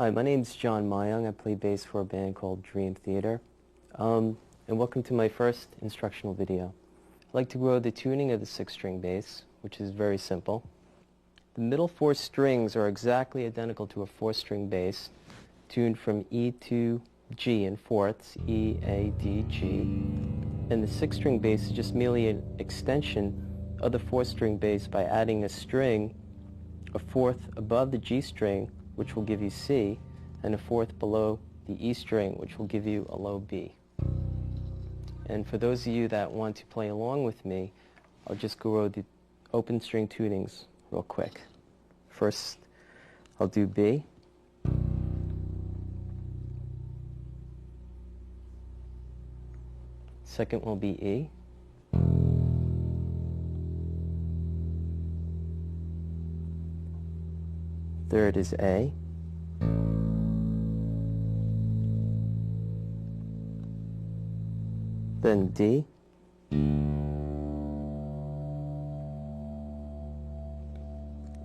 Hi, my name is John Myung. I play bass for a band called Dream Theater. And welcome to my first instructional video. I'd like to grow the tuning of the 6-string bass, which is very simple. The middle 4 strings are exactly identical to a 4-string bass, tuned from E to G in fourths, E, A, D, G. And the 6-string bass is just merely an extension of the 4-string bass by adding a string, a fourth above the G string, which will give you C, and a fourth below the E string, which will give you a low B. And for those of you that want to play along with me, I'll just go over the open string tunings real quick. First, I'll do B. Second will be E. Third is A. Then D.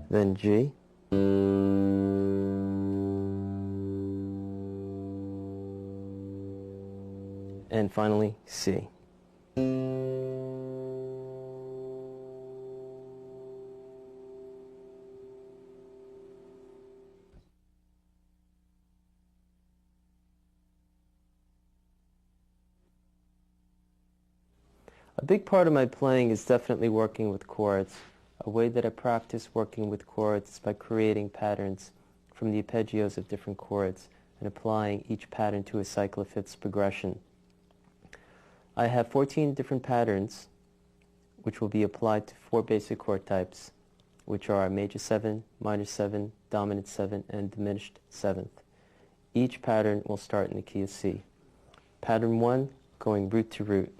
Then G. And finally C. A big part of my playing is definitely working with chords. A way that I practice working with chords is by creating patterns from the arpeggios of different chords and applying each pattern to a cycle of fifths progression. I have 14 different patterns which will be applied to 4 basic chord types, which are major 7, minor 7, dominant 7, and diminished 7th. Each pattern will start in the key of C. Pattern 1, going root to root.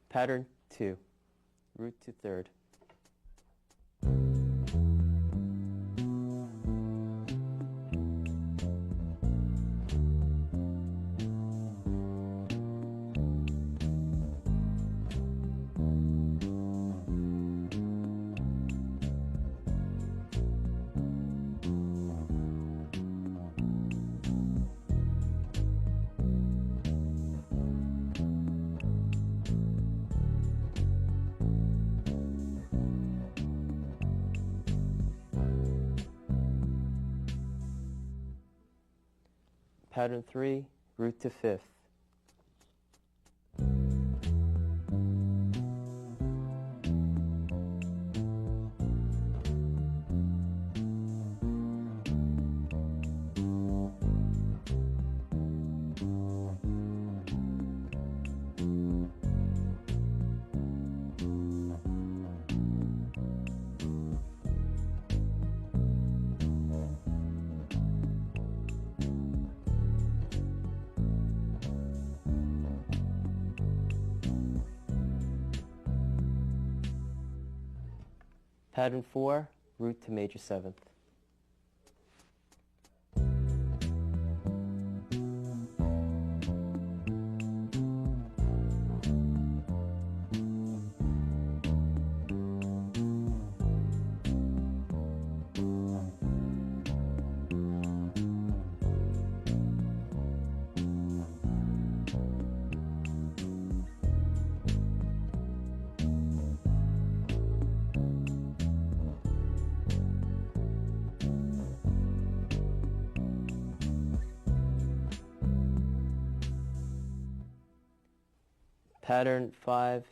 Pattern 2, root to third. Pattern 3, root to fifth. Pattern 4, root to major 7th. Pattern 5,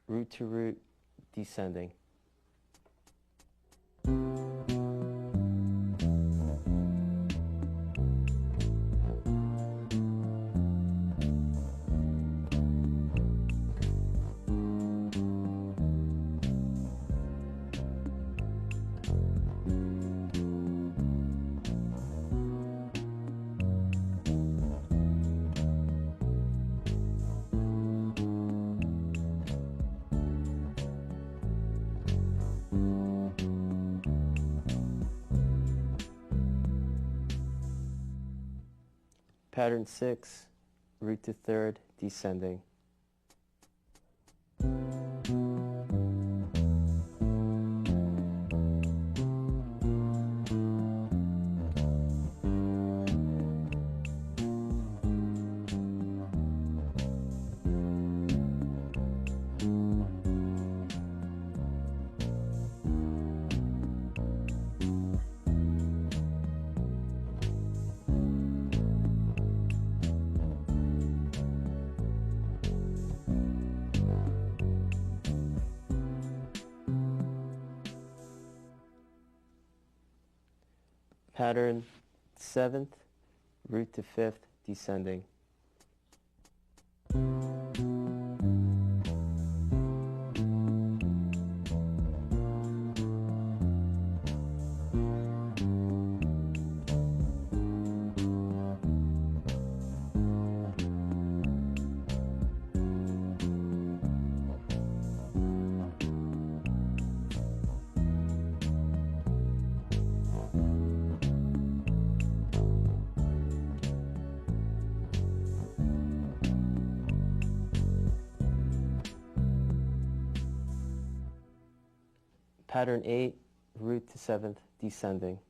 root to root, descending. Pattern 6, root to third, descending. Pattern 7th, root to 5th, descending. Pattern 8, root to 7th, descending.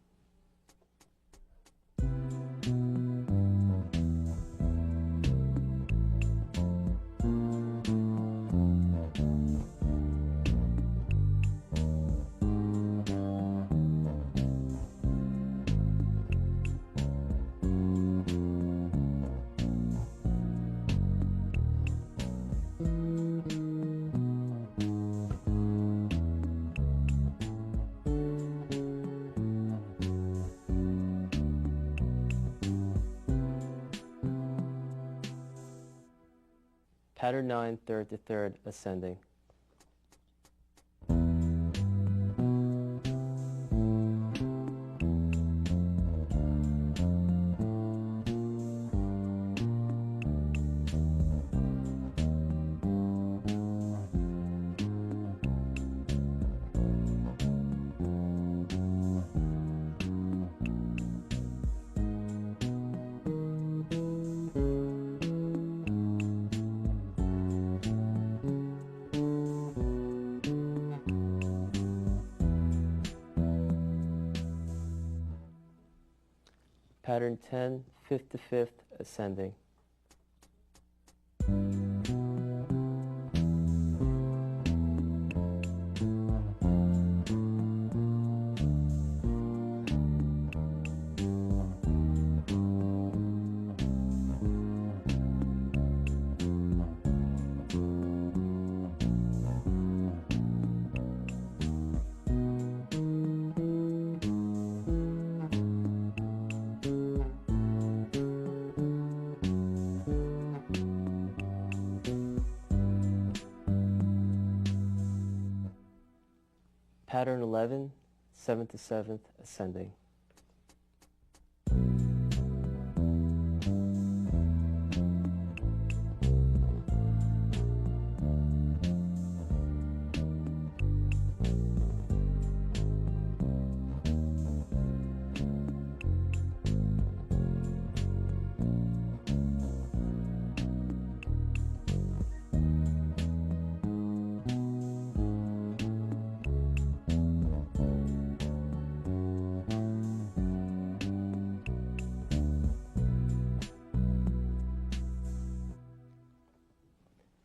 Pattern 9, third to third, ascending. Pattern 10, fifth to fifth, ascending. Pattern 11, seventh to seventh, ascending.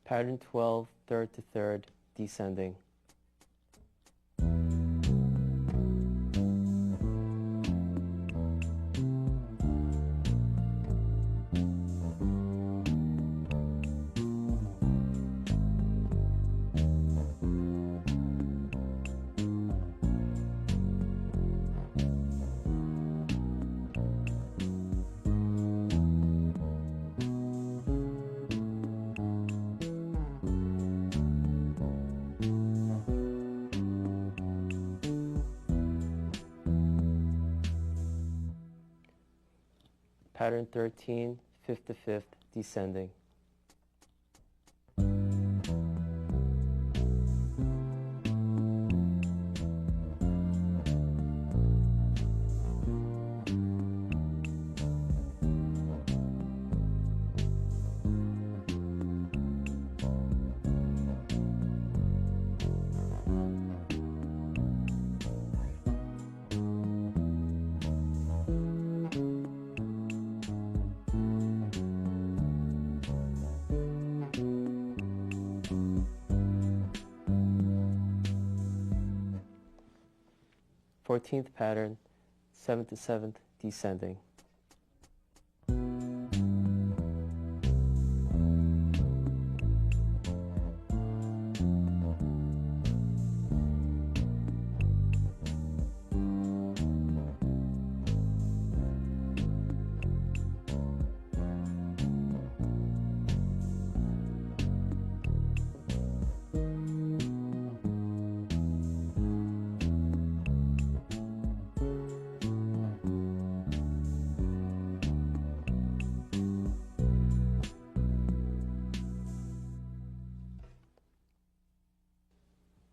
Pattern 12, third to third, descending. Pattern 13, fifth to fifth, descending. 14th pattern, 7th to 7th, descending.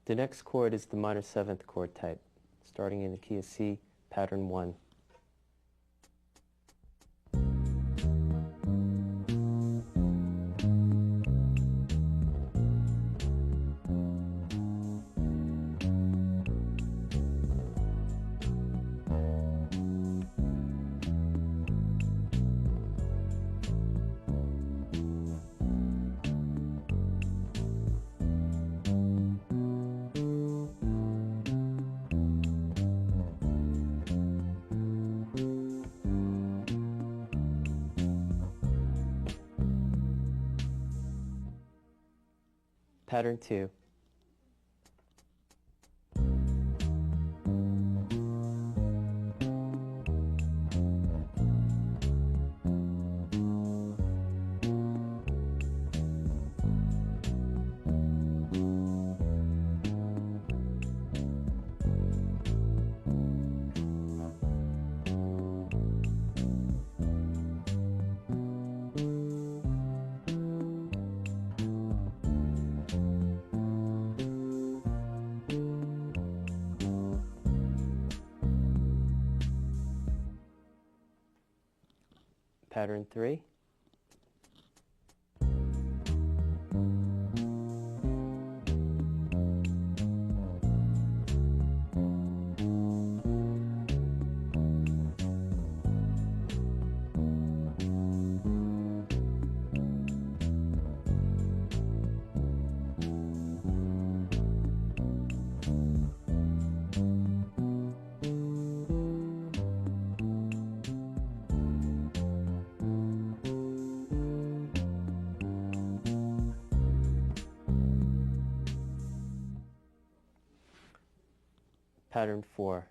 The next chord is the minor 7th chord type, starting in the key of C, pattern 1. Pattern 2. Pattern 3. Pattern 4.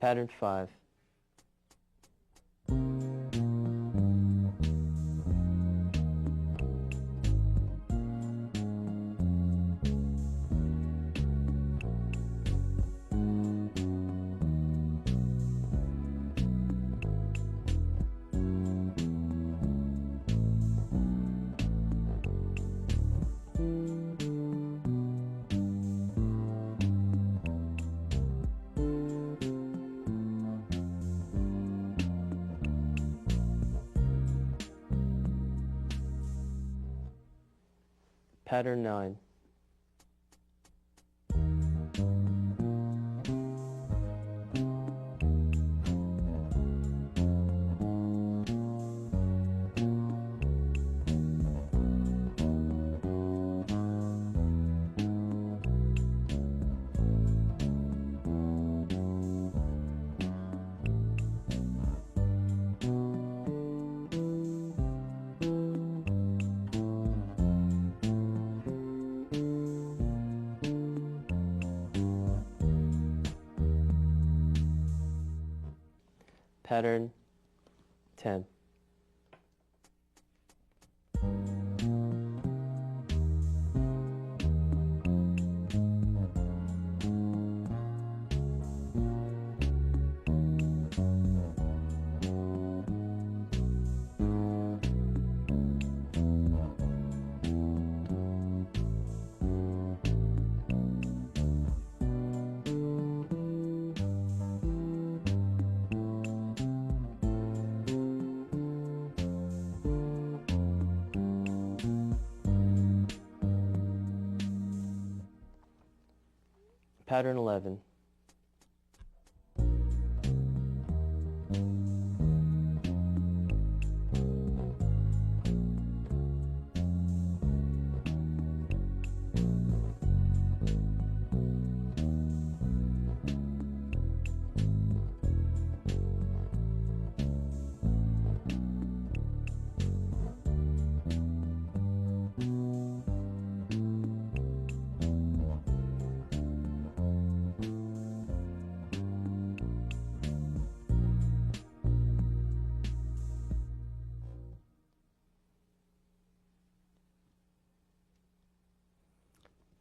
Pattern 5. Pattern 9. Pattern 10. Pattern 11.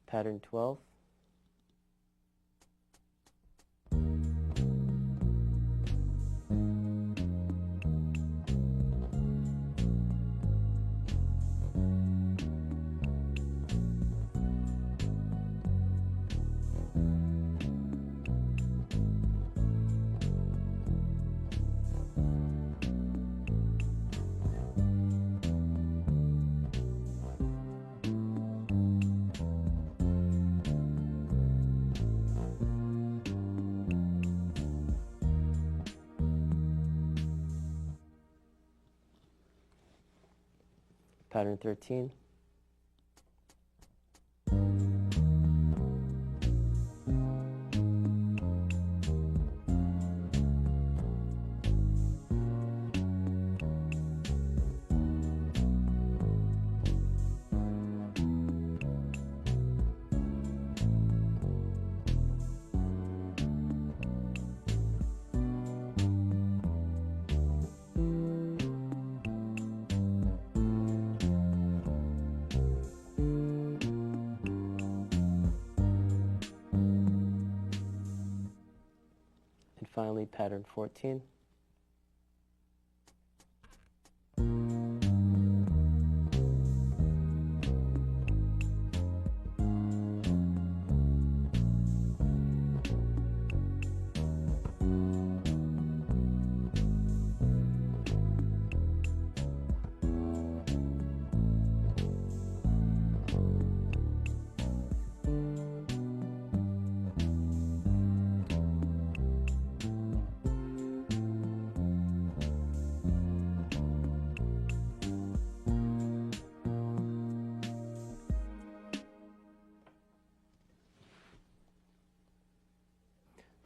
Pattern 12. Pattern 13. And finally, pattern 14.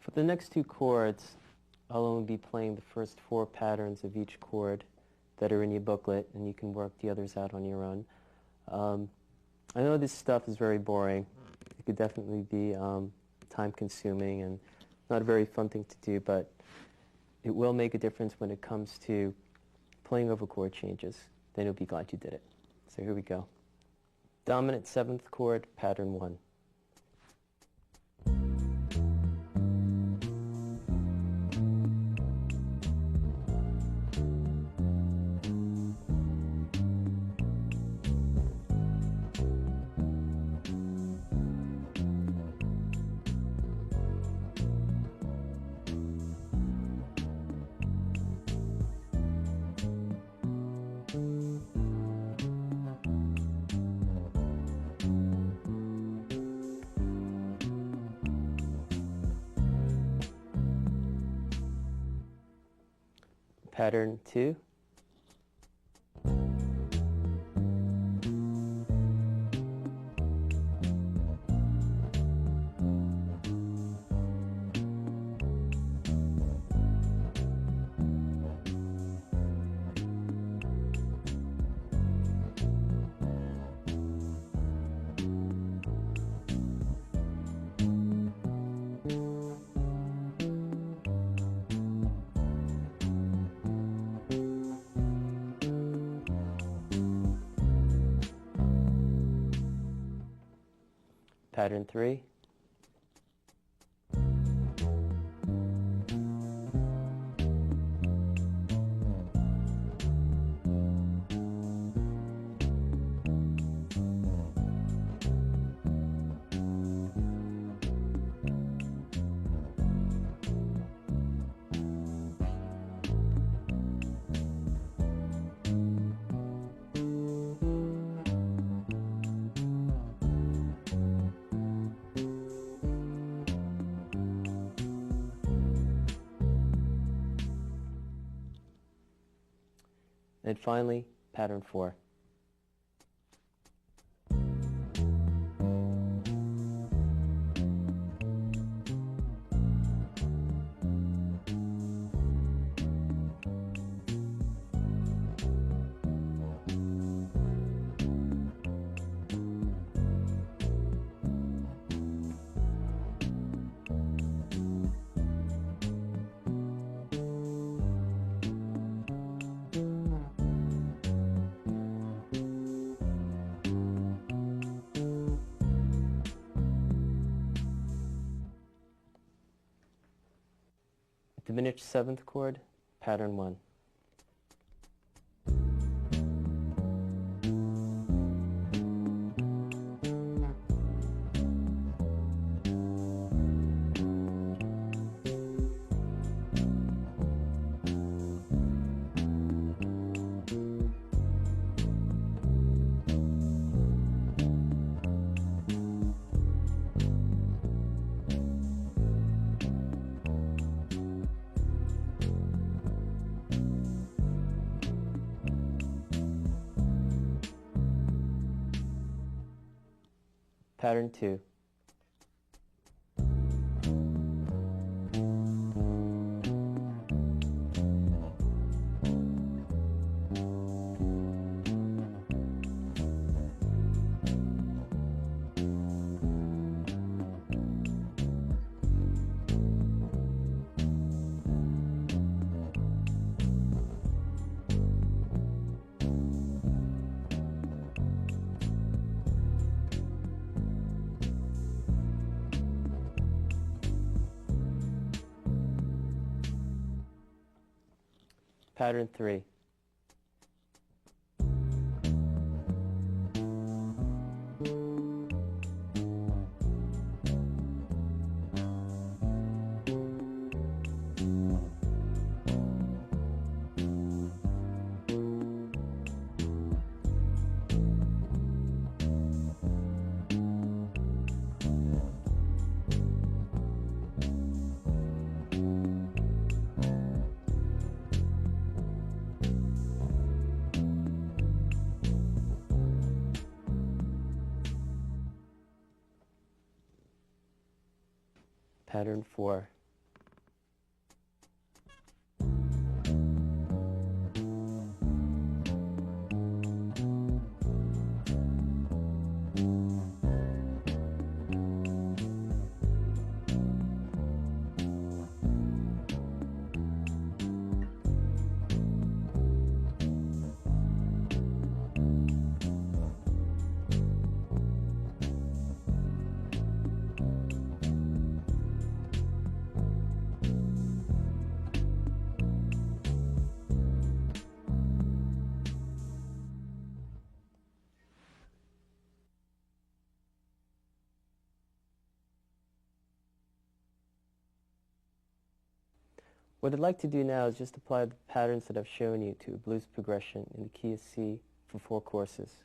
For the next two chords, I'll only be playing the first 4 patterns of each chord that are in your booklet, and you can work the others out on your own. I know this stuff is very boring. It could definitely be time-consuming and not a very fun thing to do, but it will make a difference when it comes to playing over chord changes. Then you'll be glad you did it. So here we go. Dominant 7th chord, pattern 1. Pattern 2. Pattern 3. And finally, pattern 4. Diminished 7th chord, pattern 1. Pattern 2. Pattern 3. Pattern 4. What I'd like to do now is just apply the patterns that I've shown you to a blues progression in the key of C for 4 courses.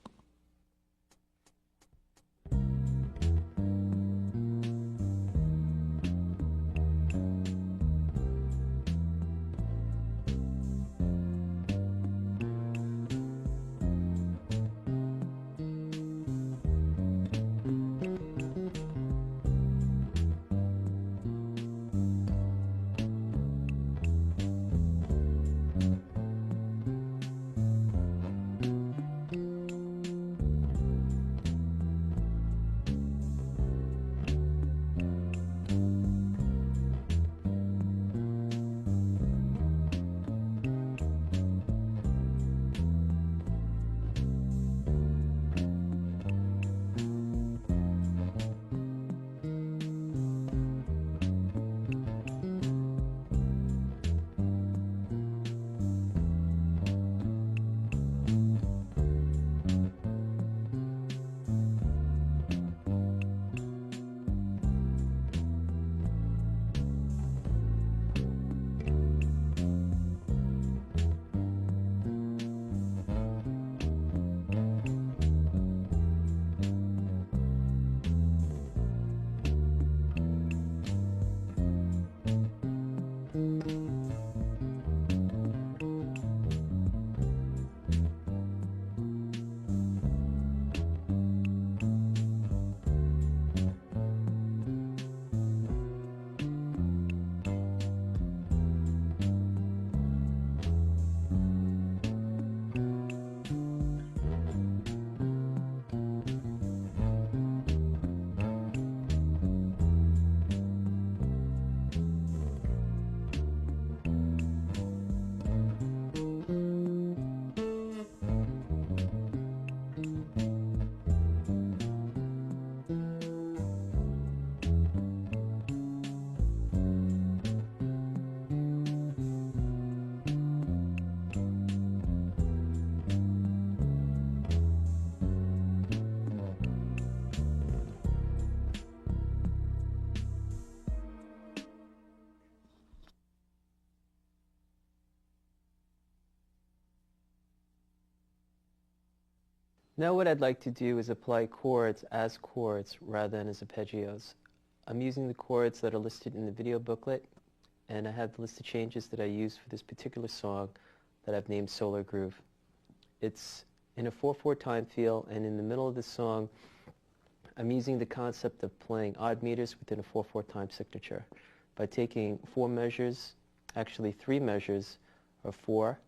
Now what I'd like to do is apply chords as chords rather than as arpeggios. I'm using the chords that are listed in the video booklet, and I have the list of changes that I use for this particular song that I've named Solar Groove. It's in a 4/4 time feel, and in the middle of the song I'm using the concept of playing odd meters within a 4/4 time signature by taking 4 measures, actually 3 measures of 4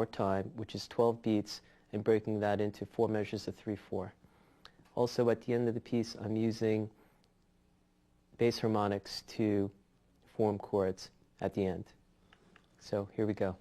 time, which is 12 beats, and breaking that into 4 measures of 3/4. Also at the end of the piece I'm using bass harmonics to form chords at the end. So here we go.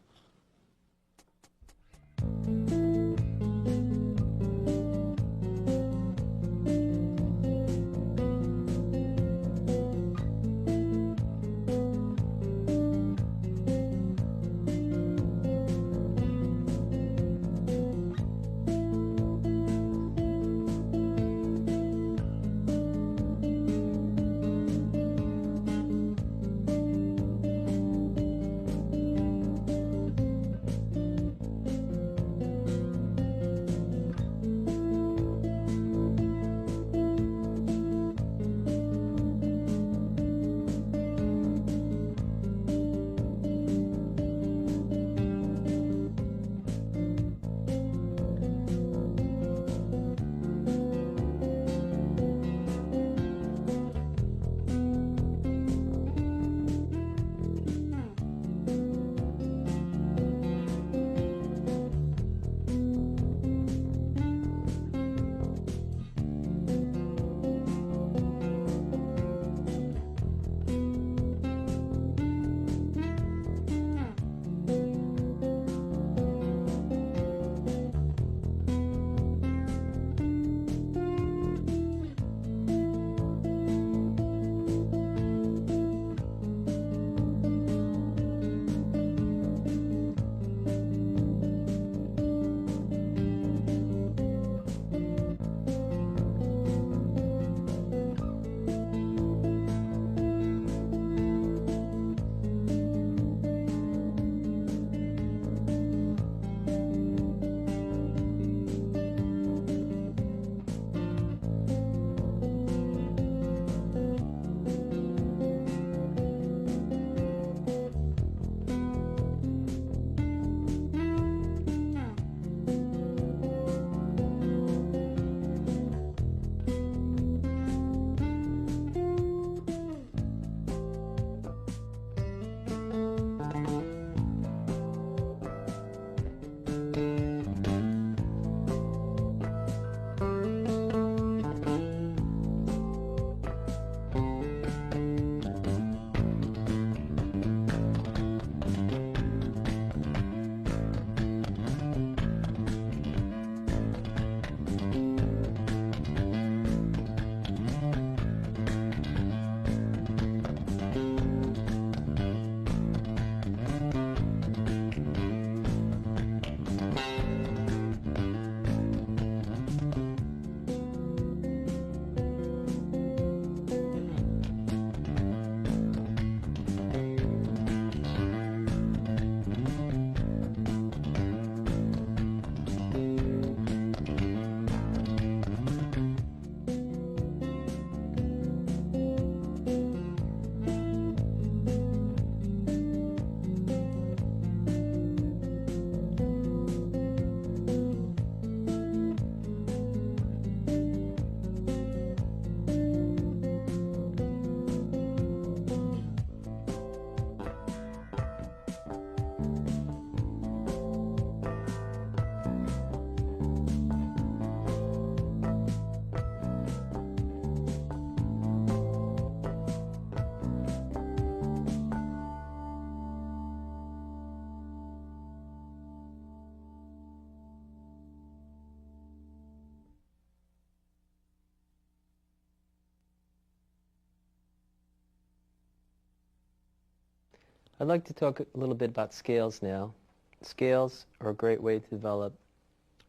I'd like to talk a little bit about scales now. Scales are a great way to develop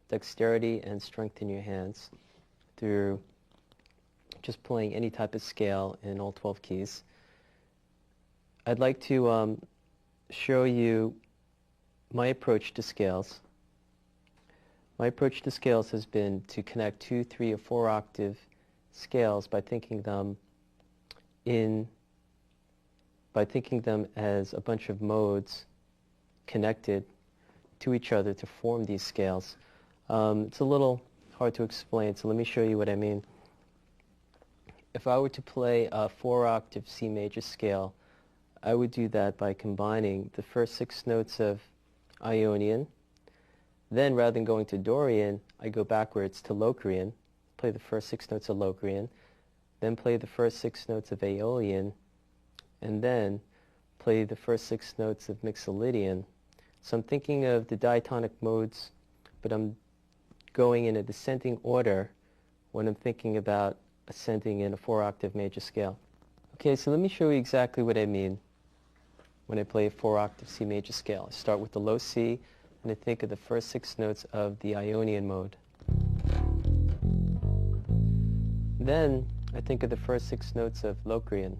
dexterity and strength in your hands through just playing any type of scale in all 12 keys. I'd like to show you my approach to scales. My approach to scales has been to connect 2, 3, or 4 octave scales by thinking them as a bunch of modes connected to each other to form these scales. It's a little hard to explain, so let me show you what I mean. If I were to play a 4-octave C major scale, I would do that by combining the first 6 notes of Ionian. Then, rather than going to Dorian, I go backwards to Locrian, play the first 6 notes of Locrian, then play the first 6 notes of Aeolian, and then play the first 6 notes of Mixolydian. So I'm thinking of the diatonic modes, but I'm going in a descending order when I'm thinking about ascending in a 4-octave major scale. Okay, so let me show you exactly what I mean when I play a 4-octave C major scale. I start with the low C, and I think of the first 6 notes of the Ionian mode. Then I think of the first 6 notes of Locrian.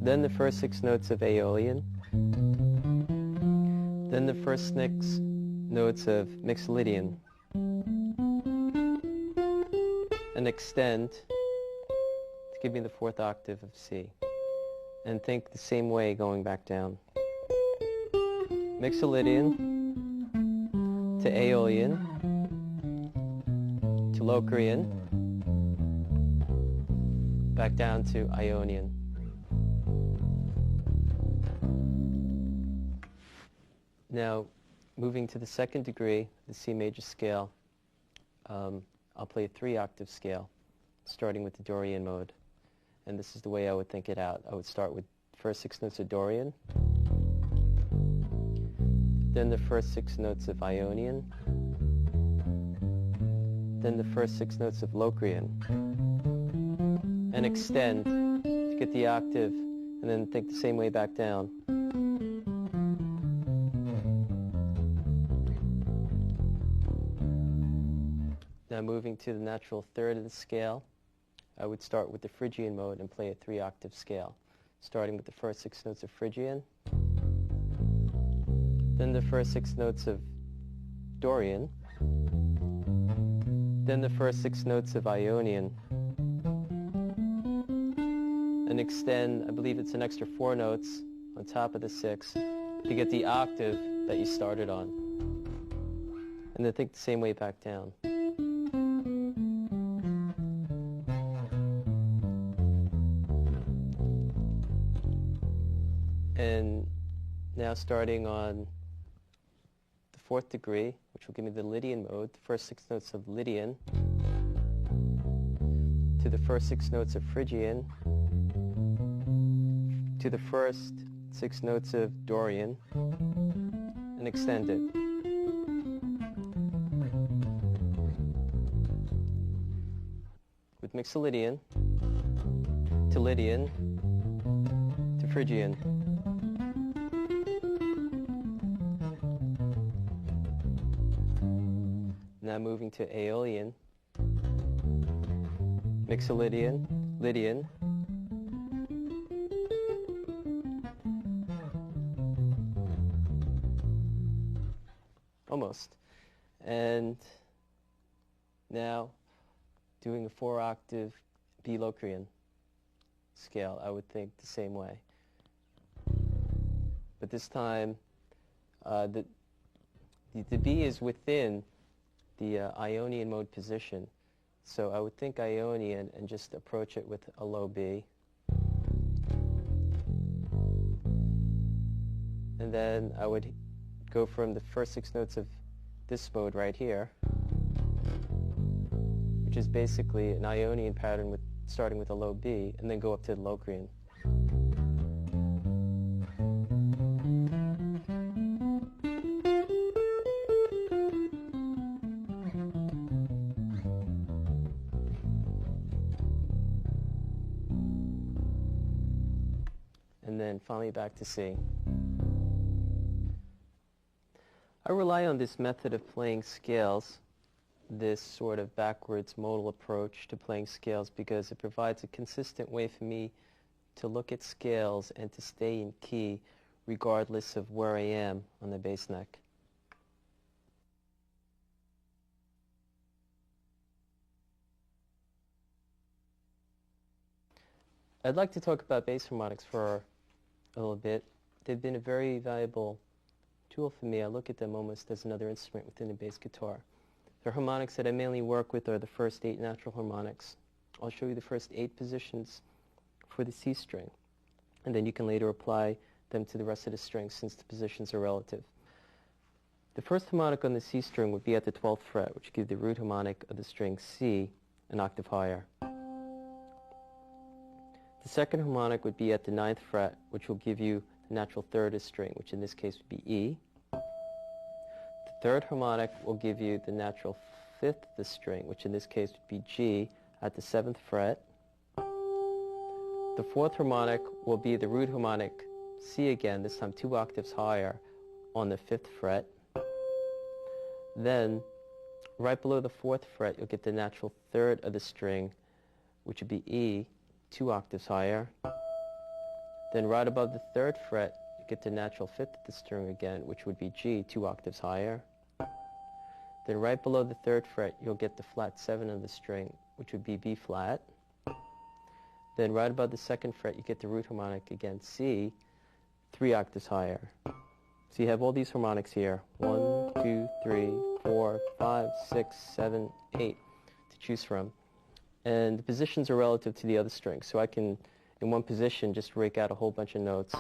Then the first 6 notes of Aeolian. Then the first 6 notes of Mixolydian. And extend to give me the 4th octave of C. And think the same way going back down. Mixolydian to Aeolian to Locrian, back down to Ionian. Now, moving to the 2nd degree, the C major scale, I'll play a 3-octave scale, starting with the Dorian mode. And this is the way I would think it out. I would start with the first 6 notes of Dorian, then the first 6 notes of Ionian, then the first 6 notes of Locrian, and extend to get the octave, and then think the same way back down. Now moving to the natural 3rd of the scale, I would start with the Phrygian mode and play a 3-octave scale, starting with the first 6 notes of Phrygian, then the first 6 notes of Dorian, then the first 6 notes of Ionian, and extend, I believe it's an extra 4 notes on top of the 6 to get the octave that you started on. And then think the same way back down. And now starting on the 4th degree, which will give me the Lydian mode, the first 6 notes of Lydian, to the first 6 notes of Phrygian, to the first 6 notes of Dorian, and extend it. With Mixolydian, to Lydian, to Phrygian. Now moving to Aeolian, Mixolydian, Lydian, almost. And now doing a 4-octave B Locrian scale, I would think the same way. But this time, the B is within the Ionian mode position. So I would think Ionian and just approach it with a low B. And then I would go from the first 6 notes of this mode right here, which is basically an Ionian pattern with starting with a low B, and then go up to the Locrian. And then finally back to C. I rely on this method of playing scales, this sort of backwards modal approach to playing scales, because it provides a consistent way for me to look at scales and to stay in key regardless of where I am on the bass neck. I'd like to talk about bass harmonics for a little bit. They've been a very valuable tool for me. I look at them almost as another instrument within the bass guitar. The harmonics that I mainly work with are the first 8 natural harmonics. I'll show you the first 8 positions for the C string, and then you can later apply them to the rest of the strings since the positions are relative. The first harmonic on the C string would be at the 12th fret, which would give the root harmonic of the string C an octave higher. The second harmonic would be at the 9th fret, which will give you the natural third of the string, which in this case would be E. The third harmonic will give you the natural 5th of the string, which in this case would be G at the 7th fret. The fourth harmonic will be the root harmonic C again, this time 2 octaves higher on the 5th fret. Then, right below the 4th fret, you'll get the natural third of the string, which would be E, 2 octaves higher. Then right above the 3rd fret, you get the natural 5th of the string again, which would be G, 2 octaves higher. Then right below the 3rd fret, you'll get the flat 7 of the string, which would be B flat. Then right above the 2nd fret, you get the root harmonic again, C, 3 octaves higher. So you have all these harmonics here, 1, 2, 3, 4, 5, 6, 7, 8 to choose from. And the positions are relative to the other strings, so I can, in one position, just rake out a whole bunch of notes.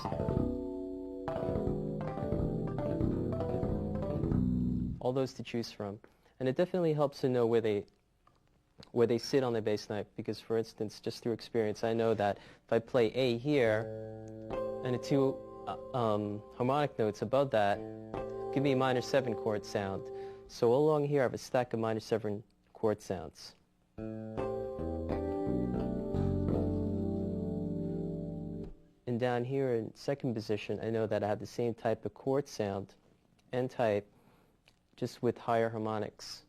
All those to choose from. And it definitely helps to know where they sit on the bass knife, because for instance, just through experience, I know that if I play A here, and the 2 harmonic notes above that give me a minor 7 chord sound. So all along here I have a stack of minor 7 chord sounds. And down here in second position, I know that I have the same type of chord sound and type, just with higher harmonics,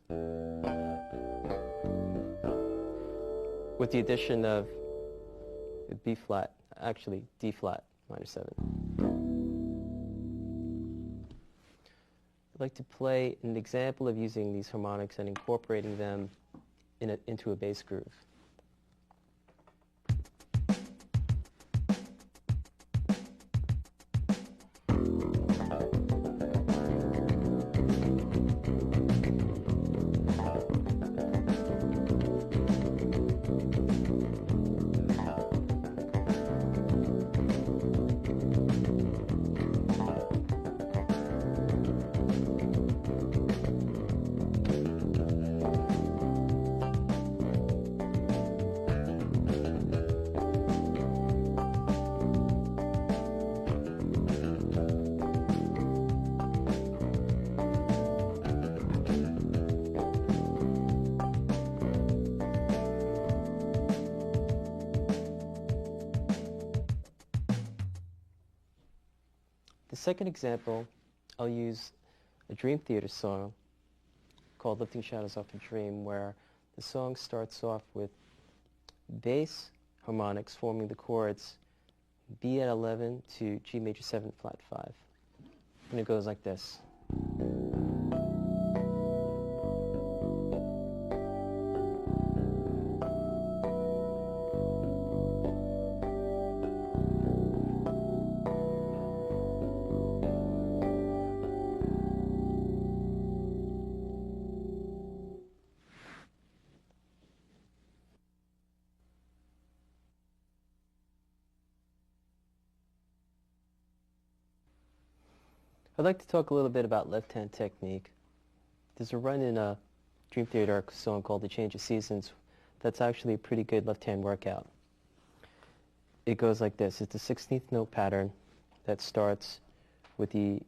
with the addition of B flat, actually D flat, minor 7. I'd like to play an example of using these harmonics and incorporating them into a bass groove. The second example, I'll use a Dream Theater song called Lifting Shadows Off a Dream, where the song starts off with bass harmonics forming the chords B at 11 to G major 7 flat 5. And it goes like this. I'd like to talk a little bit about left-hand technique. There's a run in a Dream Theater song called The Change of Seasons that's actually a pretty good left-hand workout. It goes like this. It's a 16th note pattern that starts with the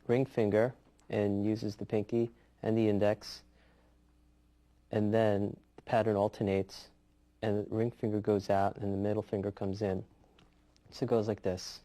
ring finger and uses the pinky and the index, and then the pattern alternates and the ring finger goes out and the middle finger comes in. So it goes like this.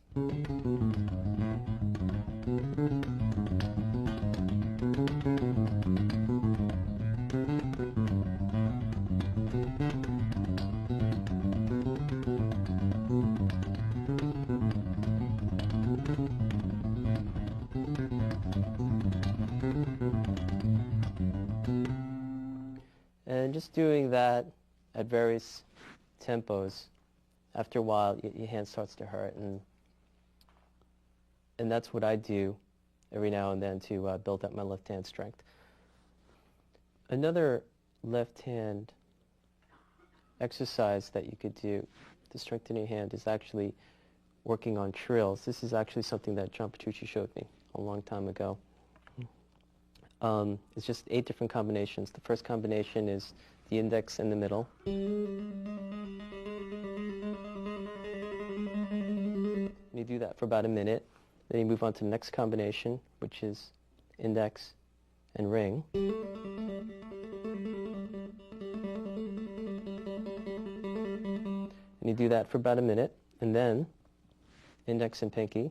And just doing that at various tempos after a while, your hand starts to hurt, and that's what I do every now and then to build up my left hand strength. Another left hand exercise that you could do to strengthen your hand is actually working on trills. This is actually something that John Petrucci showed me a long time ago. It's just 8 different combinations. The first combination is the index in the middle. You do that for about a minute. Then you move on to the next combination, which is index and ring. And you do that for about a minute, and then index and pinky.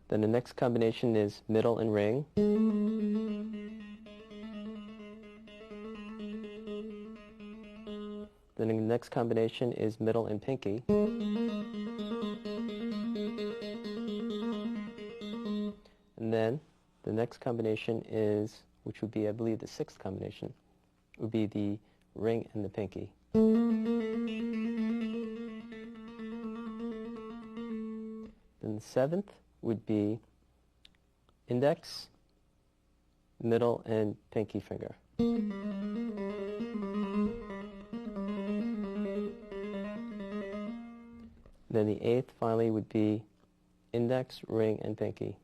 Then the next combination is middle and ring. Then the next combination is middle and pinky. And then the next combination is, which would be, I believe, the 6th combination, would be the ring and the pinky. Then the 7th would be index, middle, and pinky finger. Then the 8th finally would be index, ring, and pinky.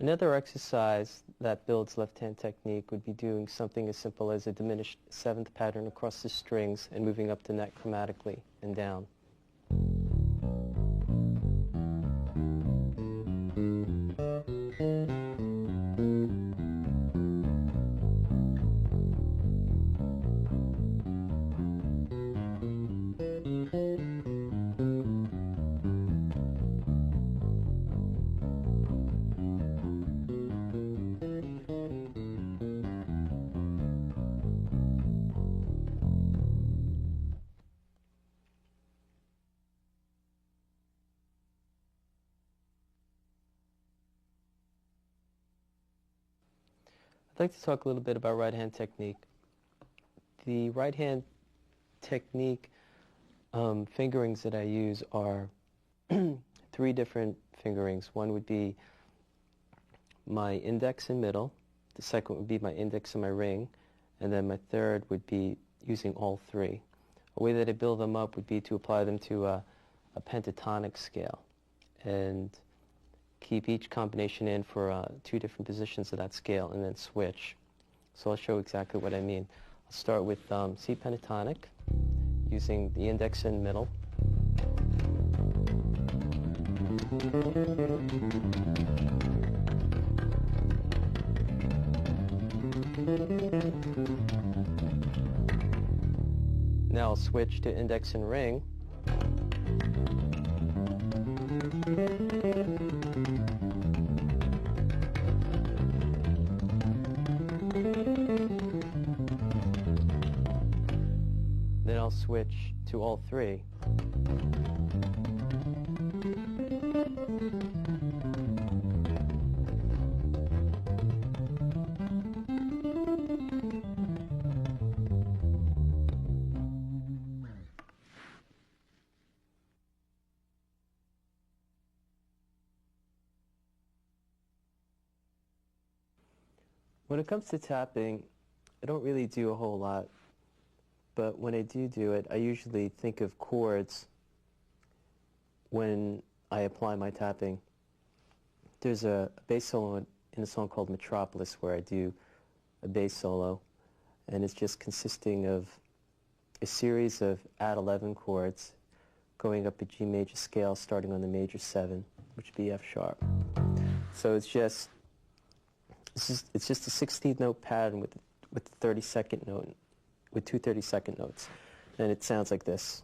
Another exercise that builds left-hand technique would be doing something as simple as a diminished 7th pattern across the strings and moving up the neck chromatically and down. I'd like to talk a little bit about right-hand technique. The right-hand technique fingerings that I use are 3 different fingerings. One would be my index and middle. The second would be my index and my ring. And then my third would be using all 3. A way that I build them up would be to apply them to a pentatonic scale and keep each combination in for 2 different positions of that scale and then switch. So I'll show exactly what I mean. I'll start with C pentatonic using the index and middle. Now I'll switch to index and ring. Then I'll switch to all 3. When it comes to tapping, I don't really do a whole lot, but when I do it, I usually think of chords when I apply my tapping. There's a bass solo in a song called Metropolis where I do a bass solo, and it's just consisting of a series of add 11 chords going up a G major scale starting on the major 7, which would be F sharp. So it's just a 16th note pattern with the 32nd note, with 2 32nd notes, and it sounds like this.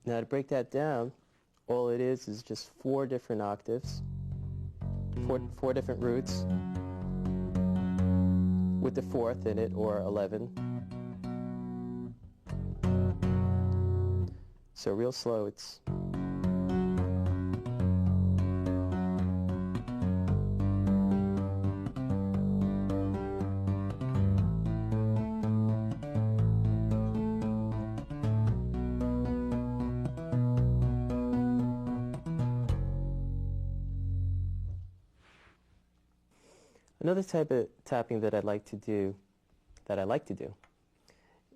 Now to break that down, all it is just 4 different octaves, four different roots with the 4th in it, or 11. So real slow, it's another type of tapping that I like to do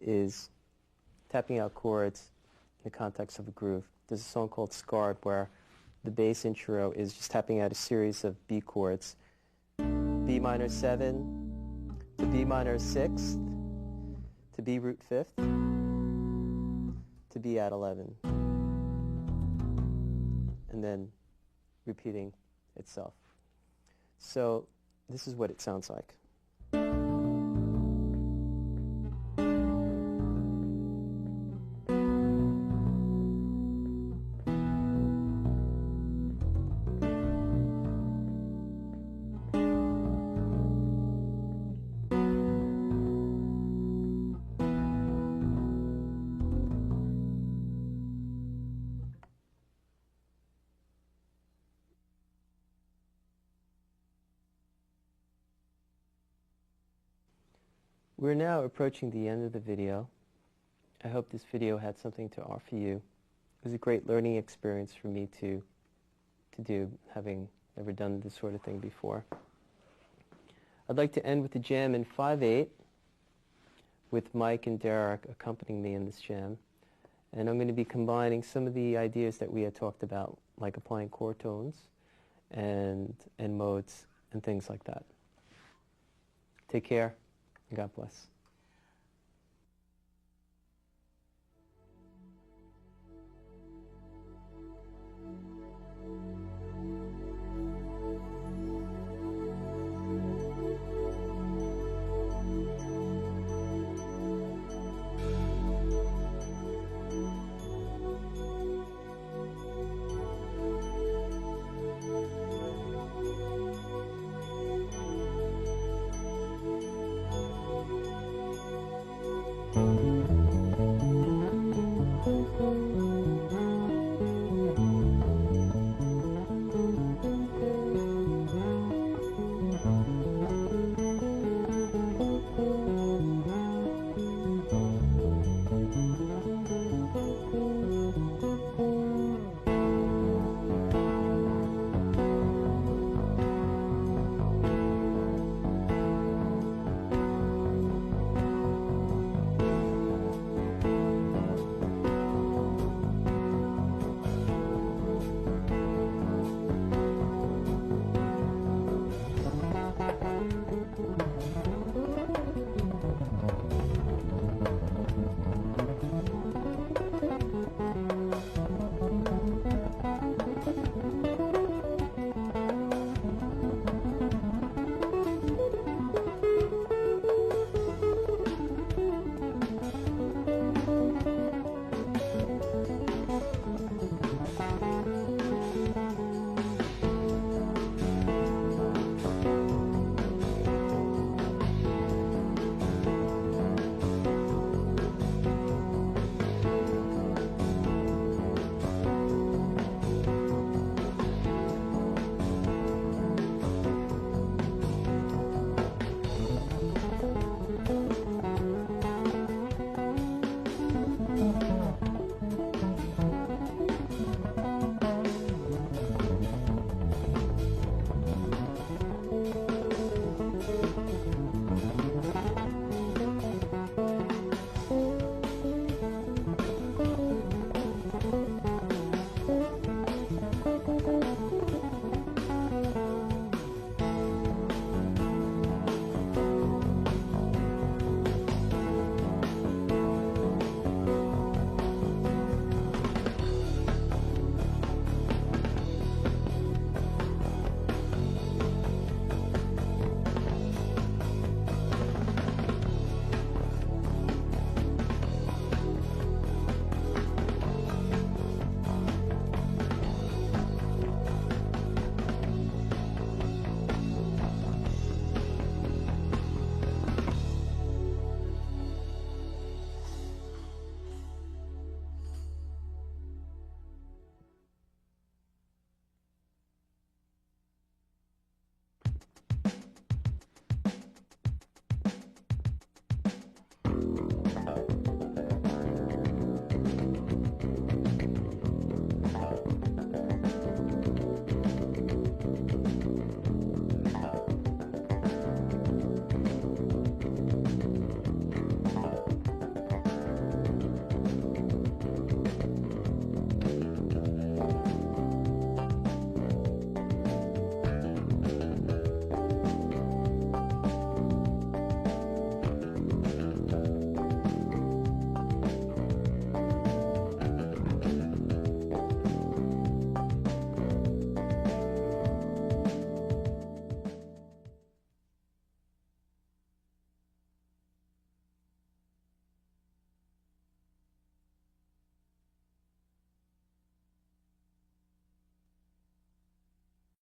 is tapping out chords in the context of a groove. There's a song called Scarred where the bass intro is just tapping out a series of B chords. B minor 7 to B minor 6th to B root 5th to B add 11, and then repeating itself. So this is what it sounds like. We're now approaching the end of the video. I hope this video had something to offer you. It was a great learning experience for me to do, having never done this sort of thing before. I'd like to end with a jam in 5/8 with Mike and Derek accompanying me in this jam. And I'm going to be combining some of the ideas that we had talked about, like applying chord tones and modes and things like that. Take care. God bless.